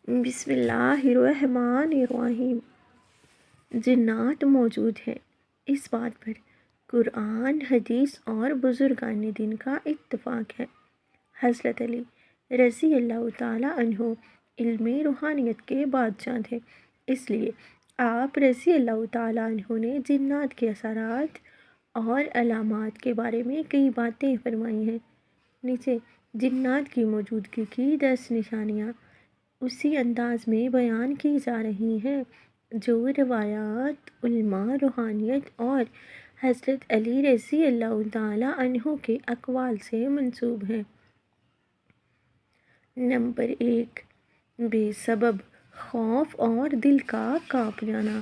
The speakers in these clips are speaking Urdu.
بسم اللہ الرحمن الرحیم۔ جنات موجود ہیں، اس بات پر قرآن، حدیث اور بزرگان دین کا اتفاق ہے۔ حضرت علی رضی اللہ تعالیٰ عنہ علم روحانیت کے بادشاہ تھے، اس لیے آپ رضی اللہ تعالیٰ عنہ نے جنات کے اثرات اور علامات کے بارے میں کئی باتیں فرمائی ہیں۔ نیچے جنات کی موجودگی کی 10 نشانیاں اسی انداز میں بیان کی جا رہی ہیں جو روایات، علماء روحانیت اور حضرت علی رضی اللہ تعالیٰ عنہ کے اقوال سے منسوب ہیں۔ نمبر 1، بے سبب خوف اور دل کا کانپ جانا۔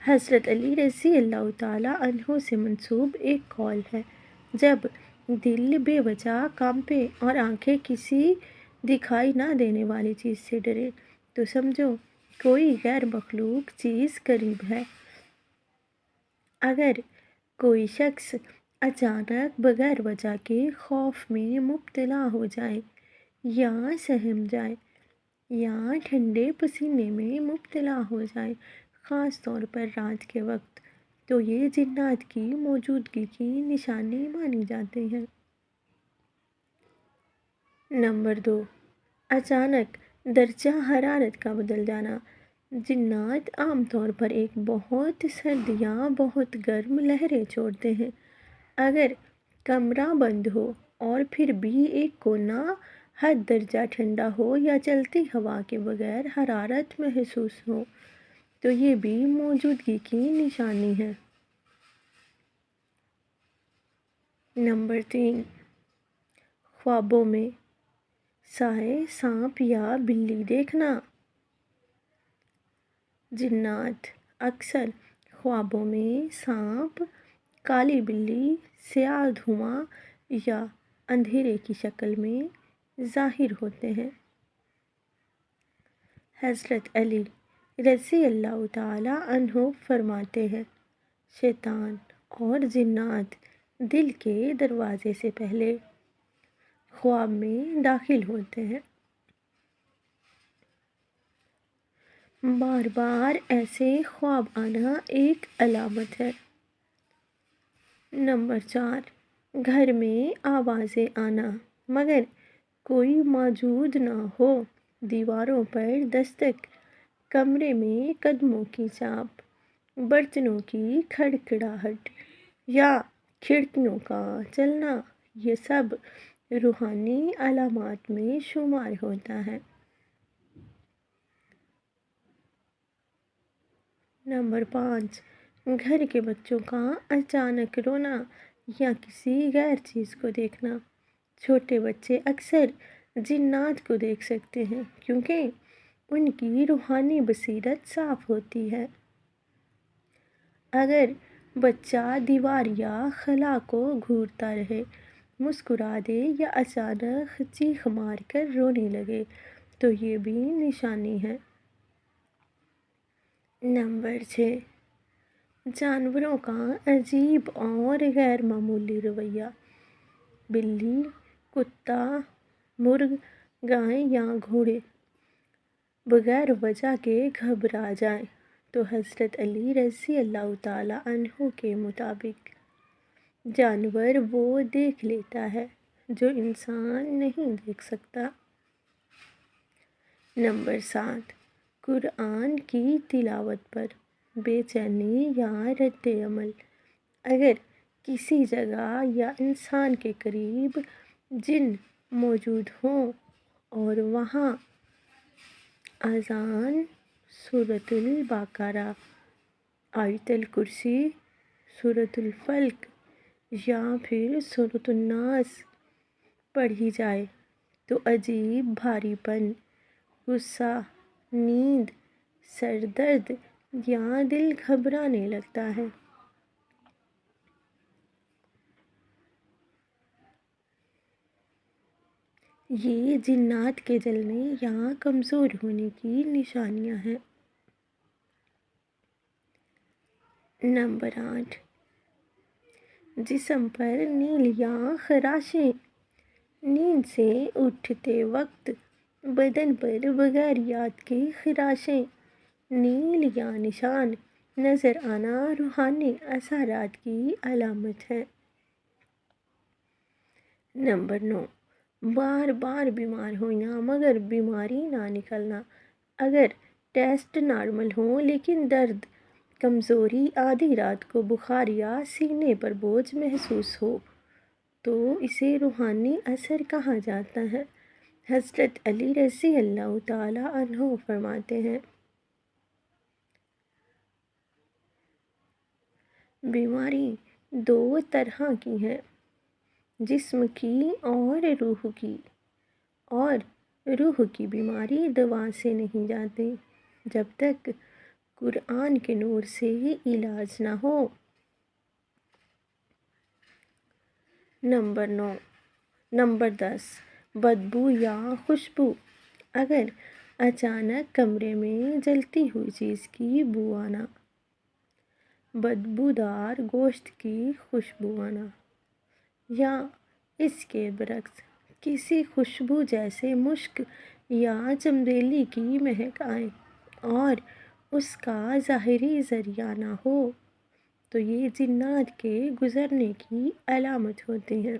حضرت علی رضی اللہ تعالیٰ عنہ سے منسوب ایک قول ہے، جب دل بے وجہ کانپے اور آنکھیں کسی دکھائی نہ دینے والی چیز سے ڈرے تو سمجھو کوئی غیر مخلوق چیز قریب ہے۔ اگر کوئی شخص اچانک بغیر وجہ کے خوف میں مبتلا ہو جائے یا سہم جائے یا ٹھنڈے پسینے میں مبتلا ہو جائے، خاص طور پر رات کے وقت، تو یہ جنات کی موجودگی کی نشانی مانی جاتی ہے۔ نمبر 2، اچانک درجہ حرارت کا بدل جانا۔ جنات عام طور پر ایک بہت سرد یا بہت گرم لہریں چھوڑتے ہیں۔ اگر کمرہ بند ہو اور پھر بھی ایک کونا حد درجہ ٹھنڈا ہو یا چلتی ہوا کے بغیر حرارت محسوس ہو تو یہ بھی موجودگی کی نشانی ہے۔ نمبر 3، خوابوں میں سائے، سانپ یا بلی دیکھنا۔ جنات اکثر خوابوں میں سانپ، کالی بلی، سیاہ دھواں یا اندھیرے کی شکل میں ظاہر ہوتے ہیں۔ حضرت علی رضی اللہ تعالیٰ عنہ فرماتے ہیں، شیطان اور جنات دل کے دروازے سے پہلے خواب میں داخل ہوتے ہیں۔ بار بار ایسے خواب آنا ایک علامت ہے۔ نمبر 4، گھر میں آوازیں آنا مگر کوئی موجود نہ ہو۔ دیواروں پر دستک، کمرے میں قدموں کی چاپ، برتنوں کی کھڑکھڑاہٹ یا کھڑکیوں کا چلنا، یہ سب روحانی علامات میں شمار ہوتا ہے۔ نمبر 5، گھر کے بچوں کا اچانک رونا یا کسی غیر چیز کو دیکھنا۔ چھوٹے بچے اکثر جنات کو دیکھ سکتے ہیں کیونکہ ان کی روحانی بصیرت صاف ہوتی ہے۔ اگر بچہ دیوار یا خلا کو گھورتا رہے، مسکرا دے یا اچانک چیخ مار کر رونے لگے تو یہ بھی نشانی ہے۔ نمبر 6، جانوروں کا عجیب اور غیر معمولی رویہ۔ بلی، کتا، مرغ، گائے یا گھوڑے بغیر وجہ کے گھبرا جائیں تو حضرت علی رضی اللہ تعالیٰ عنہ کے مطابق جانور وہ دیکھ لیتا ہے جو انسان نہیں دیکھ سکتا۔ نمبر 7، قرآن کی تلاوت پر بے چینی یا رد عمل۔ اگر کسی جگہ یا انسان کے قریب جن موجود ہوں اور وہاں اذان، سورۃ البقرہ، آیت الکرسی، سورۃ الفلق یا پھر سورۃ الناس پڑھی جائے تو عجیب بھاری پن، غصہ، نیند، سر درد یا دل گھبرانے لگتا ہے۔ یہ جنات کے جلنے یا کمزور ہونے کی نشانیاں ہیں۔ نمبر 8، جسم پر نیل یا خراشیں۔ نیند سے اٹھتے وقت بدن پر بغیر یاد کے خراشیں، نیل یا نشان نظر آنا روحانی اثرات کی علامت ہے۔ نمبر 9، بار بار بیمار ہونا مگر بیماری نہ نکلنا۔ اگر ٹیسٹ نارمل ہو لیکن درد، کمزوری، آدھی رات کو بخار یا سینے پر بوجھ محسوس ہو تو اسے روحانی اثر کہا جاتا ہے۔ حضرت علی رضی اللہ تعالیٰ عنہ فرماتے ہیں، بیماری دو طرح کی ہے، جسم کی اور روح کی، اور روح کی بیماری دوا سے نہیں جاتی جب تک قرآن کے نور سے علاج نہ ہو۔ نمبر 10، بدبو یا خوشبو۔ اگر اچانک کمرے میں جلتی ہوئی چیز کی بو آنا، بدبودار گوشت کی خوشبو آنا، یا اس کے برعکس کسی خوشبو جیسے مشک یا چمیلی کی مہک آئے اور اس کا ظاہری ذریعہ نہ ہو تو یہ جنات کے گزرنے کی علامت ہوتی ہے۔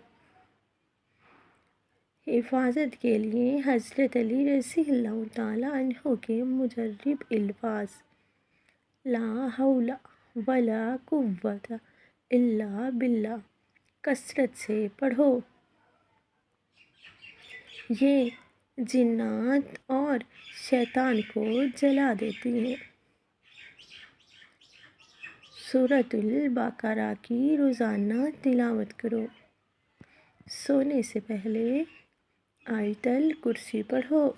حفاظت کے لیے حضرت علی رضی اللہ تعالیٰ عنہ کے مجرب الفاظ لا حول ولا قوت الا باللہ کثرت سے پڑھو۔ یہ جنات اور شیطان کو جلا دیتی ہیں۔ سورۃ البقرہ کی روزانہ تلاوت کرو۔ سونے سے پہلے آیت الکرسی پڑھو۔